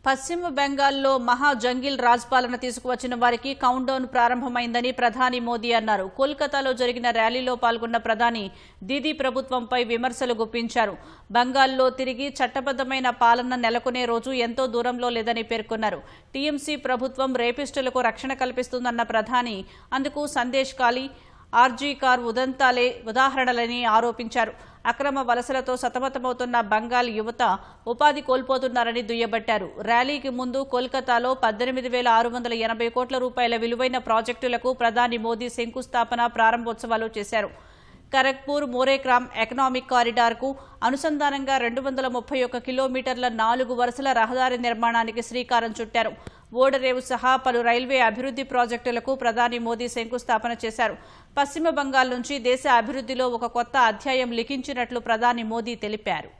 పశ్చిమ బెంగాల్లో మహా జంగిల్ రాజ్ పాలన తీసుకువచ్చిన వారికి కౌంట్ డౌన్ ప్రారంభమైందని ప్రధాని మోదీ అన్నారు. కోల్కతాలో జరిగిన ర్యాలీలో పాల్గొన్న ప్రధాని దీదీ ప్రభుత్వంపై విమర్శలు గుప్పించారు. బంగాల్లో తిరిగి చట్టబద్దమైన పాలన నెలకొనే రోజు ఎంతో దూరంలో లేదని పేర్కొన్నారు. టీఎంసీ ప్రభుత్వం రేపిస్టులకు రక్షణ కల్పిస్తుందన్న ప్రధాని అందుకు సందేశ్ కాలి, ఆర్జీ కార్ ఉదంతాలే ఉదాహరణలని ఆరోపించారు. అక్రమ వలసలతో సతమతమవుతున్న బంగాల్ యువత ఉపాధి కోల్పోతున్నారని దుయ్యబట్టారు. ర్యాలీకి ముందు కోల్కతాలో 18,680 కోట్ల రూపాయల విలువైన ప్రాజెక్టులకు ప్రధాని మోదీ శంకుస్థాపన, ప్రారంభోత్సవాలు చేశారు. ఖరగ్పూర్ మోరేగ్రామ్ ఎకనామిక్ కారిడార్కు అనుసంధానంగా 231 కిలోమీటర్ల 4 వరుసల రహదారి నిర్మాణానికి శ్రీకారం చుట్టారు. ఓడరేవు సహా పలు రైల్వే అభివృద్ధి ప్రాజెక్టులకు ప్రధాని మోదీ శంకుస్థాపన చేశారు. పశ్చిమ బంగాల్ నుంచి దేశ అభివృద్ధిలో ఒక కొత్త అధ్యాయం లిఖించినట్లు ప్రధాని మోదీ తెలిపారు.